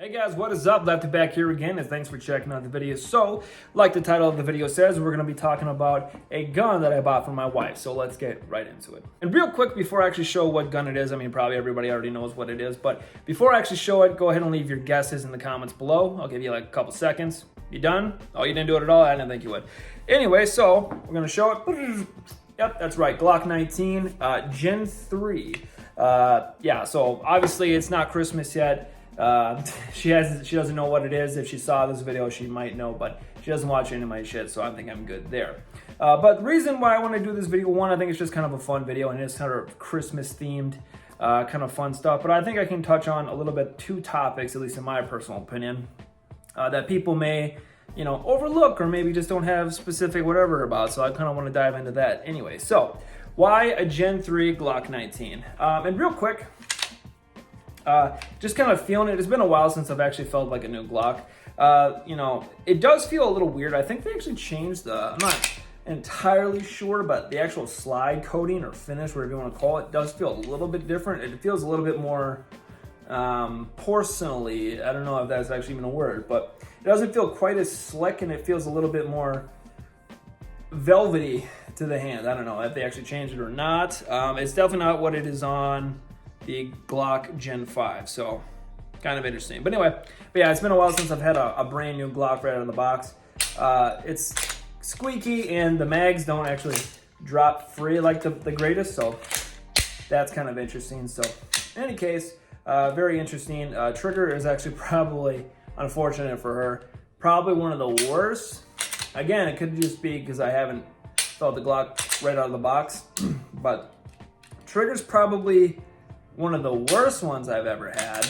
Hey guys, what is up? Lefty back here again, and thanks for checking out the video. So, like the title of the video says, we're going to be talking about a gun that I bought for my wife. So let's get right into it. And real quick, before I actually show what gun it is, I mean, probably everybody already knows what it is, but before I actually show it, go ahead and leave your guesses in the comments below. I'll give you like a couple seconds. You done? Oh, you didn't do it at all? I didn't think you would. Anyway, so we're going to show it. Yep, that's right. Glock 19, Gen 3. Yeah, so obviously it's not Christmas yet. She doesn't know what it is. If she saw this video, she might know, but she doesn't watch any of my shit, so I think I'm good there. But the reason why I want to do this video, one, I think it's just kind of a fun video, and it's kind of Christmas themed, kind of fun stuff. But I think I can touch on a little bit two topics, at least in my personal opinion, that people may, you know, overlook or maybe just don't have specific whatever about. So I kind of want to dive into that anyway. So why a Gen 3 Glock 19? And real quick, just kind of feeling it. It's been a while since I've actually felt like a new Glock. You know, it does feel a little weird. I think they actually changed I'm not entirely sure, but the actual slide coating or finish, whatever you want to call it, does feel a little bit different. It feels a little bit more porcelain-y. I don't know if that's actually even a word, but it doesn't feel quite as slick, and it feels a little bit more velvety to the hand. I don't know if they actually changed it or not. It's definitely not what it is on the Glock Gen 5, so kind of interesting. But anyway, yeah, it's been a while since I've had a brand new Glock right out of the box. It's squeaky, and the mags don't actually drop free like the greatest, so that's kind of interesting. So in any case, very interesting. Trigger is actually probably, unfortunate for her, probably one of the worst. Again, it could just be because I haven't felt the Glock right out of the box, but trigger's probably one of the worst ones I've ever had.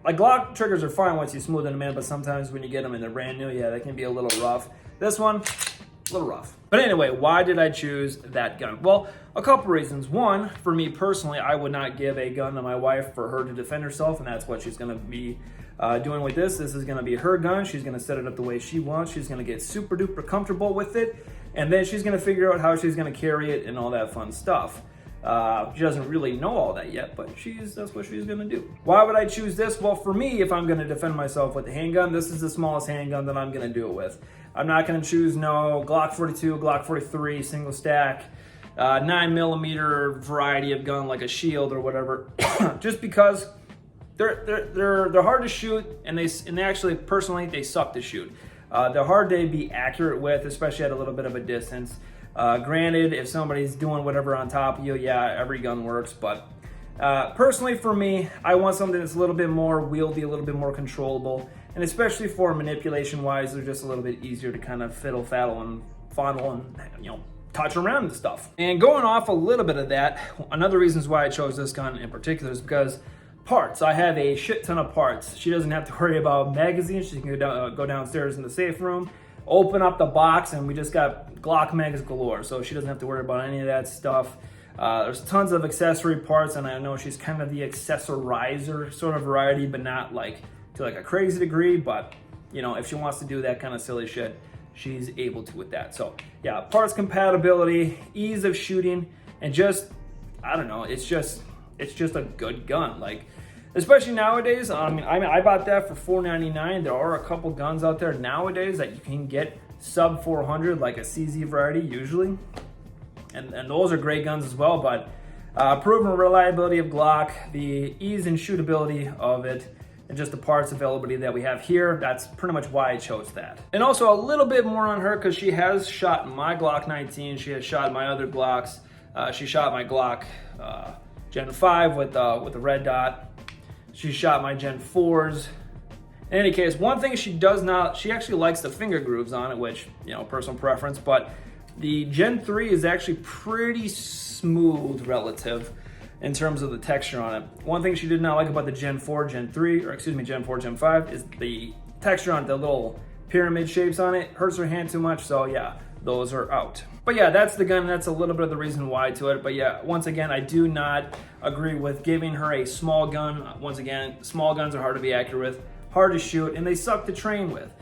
Like Glock triggers are fine once you smoothen them in, but sometimes when you get them and they're brand new, yeah, they can be a little rough. This one, a little rough. But anyway, why did I choose that gun? Well, a couple reasons. One, for me personally, I would not give a gun to my wife for her to defend herself, and that's what she's gonna be doing with this. This is gonna be her gun. She's gonna set it up the way she wants. She's gonna get super duper comfortable with it, and then she's gonna figure out how she's gonna carry it and all that fun stuff. She doesn't really know all that yet, but that's what she's gonna do. Why would I choose this? Well, for me, if I'm gonna defend myself with a handgun, this is the smallest handgun that I'm gonna do it with. I'm not gonna choose no Glock 42, Glock 43, single stack, 9mm variety of gun like a shield or whatever, just because they're hard to shoot, and they actually, personally, they suck to shoot. They're hard to be accurate with, especially at a little bit of a distance. Granted, if somebody's doing whatever on top of you, yeah, every gun works, but personally for me, I want something that's a little bit more wieldy, a little bit more controllable, and especially for manipulation wise, they're just a little bit easier to kind of fiddle, faddle, and fondle, and, you know, touch around and stuff. And going off a little bit of that, another reasons why I chose this gun in particular is because parts. I have a shit ton of parts. She doesn't have to worry about magazines. She can go downstairs in the safe room, open up the box, and we just got Glock mags galore, so she doesn't have to worry about any of that stuff. There's tons of accessory parts, and I know she's kind of the accessorizer sort of variety, but not like to like a crazy degree. But you know, if she wants to do that kind of silly shit, she's able to with that. So yeah, parts compatibility, ease of shooting, and just, I don't know, it's just a good gun. Like, especially nowadays, I bought that for $4.99. There are a couple guns out there nowadays that you can get sub 400, like a CZ variety usually, and those are great guns as well. But proven reliability of Glock, the ease and shootability of it, and just the parts availability that we have here, that's pretty much why I chose that. And also a little bit more on her, because she has shot my Glock 19, she has shot my other Glocks, she shot my Glock Gen 5 with the red dot. She shot my Gen 4s. In any case, one thing she does not, she actually likes the finger grooves on it, which, you know, personal preference, but the Gen 3 is actually pretty smooth relative in terms of the texture on it. One thing she did not like about the Gen 4, Gen 3, or excuse me, Gen 4, Gen 5 is the texture on it, the little pyramid shapes on it. Hurts her hand too much, so yeah, those are out. But yeah, that's the gun. That's a little bit of the reason why to it. But yeah, once again, I do not agree with giving her a small gun. Once again, small guns are hard to be accurate with, hard to shoot, and they suck to train with.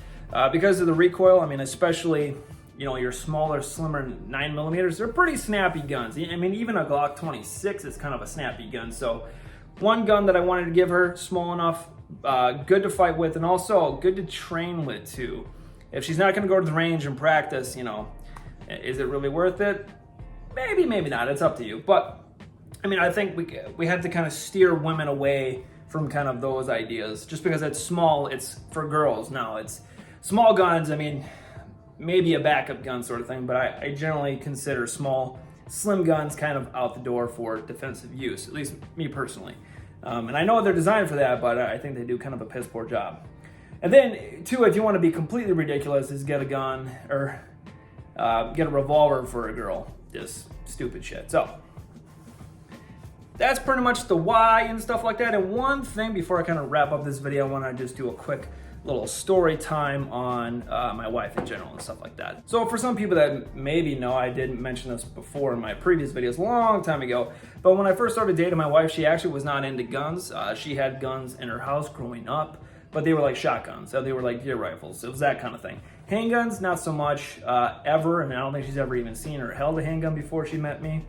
Because of the recoil, I mean, especially, you know, your smaller, slimmer 9mm, they're pretty snappy guns. I mean, even a Glock 26 is kind of a snappy gun. So one gun that I wanted to give her, small enough, good to fight with, and also good to train with too. If she's not going to go to the range and practice, you know, is it really worth it? Maybe, maybe not. It's up to you. But I mean, I think we have to kind of steer women away from kind of those ideas. Just because it's small, it's for girls. Now it's small guns. I mean, maybe a backup gun sort of thing, but I generally consider small, slim guns kind of out the door for defensive use. At least me personally. And I know they're designed for that, but I think they do kind of a piss poor job. And then, too, if you want to be completely ridiculous, is get a gun or get a revolver for a girl. Just stupid shit. So that's pretty much the why and stuff like that. And one thing before I kind of wrap up this video, I want to just do a quick little story time on my wife in general and stuff like that. So for some people that maybe know, I didn't mention this before in my previous videos a long time ago, but when I first started dating my wife, she actually was not into guns. She had guns in her house growing up, but they were like shotguns. So they were like deer rifles. It was that kind of thing. Handguns, not so much ever. And I don't think she's ever even seen or held a handgun before she met me.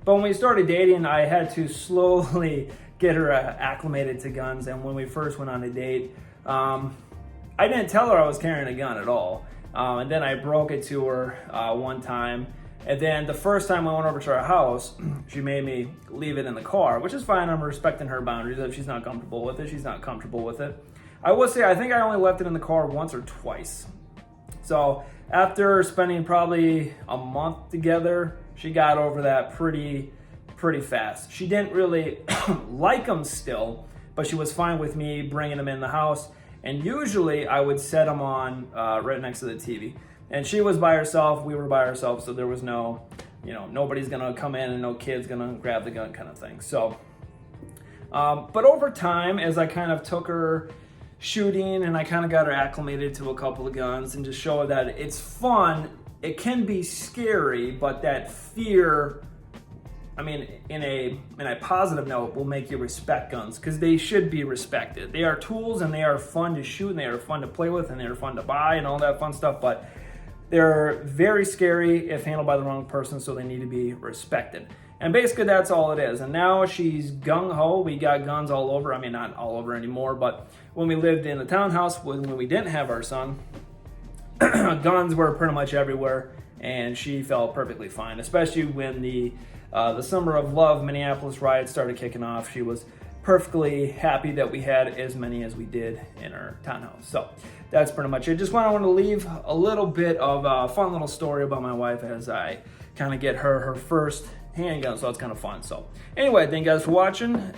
But when we started dating, I had to slowly get her acclimated to guns. And when we first went on a date, I didn't tell her I was carrying a gun at all. And then I broke it to her one time. And then the first time I went over to our house, she made me leave it in the car, which is fine. I'm respecting her boundaries. If she's not comfortable with it, she's not comfortable with it. I will say, I think I only left it in the car once or twice. So after spending probably a month together, she got over that pretty fast. She didn't really like them still, but she was fine with me bringing them in the house. And usually I would set them on right next to the TV. And she was by herself, we were by ourselves, so there was no, you know, nobody's gonna come in and no kid's gonna grab the gun kind of thing. So, but over time, as I kind of took her shooting and I kind of got her acclimated to a couple of guns and just show her that it's fun, it can be scary, but that fear, I mean, in a positive note, will make you respect guns because they should be respected. They are tools and they are fun to shoot and they are fun to play with and they are fun to buy and all that fun stuff, but they're very scary if handled by the wrong person, so they need to be respected. And basically that's all it is. And now she's gung-ho. We got guns all over. I mean, not all over anymore, but when we lived in the townhouse, when we didn't have our son, guns were pretty much everywhere, and she felt perfectly fine, especially when the Summer of Love Minneapolis riots started kicking off. She was perfectly happy that we had as many as we did in our townhouse. So that's pretty much it. Just wanted to leave a little bit of a fun little story about my wife as I kind of get her first handgun, so it's kind of fun. So anyway, thank you guys for watching. If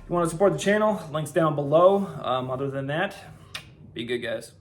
you want to support the channel, links down below. Other than that, be good, guys.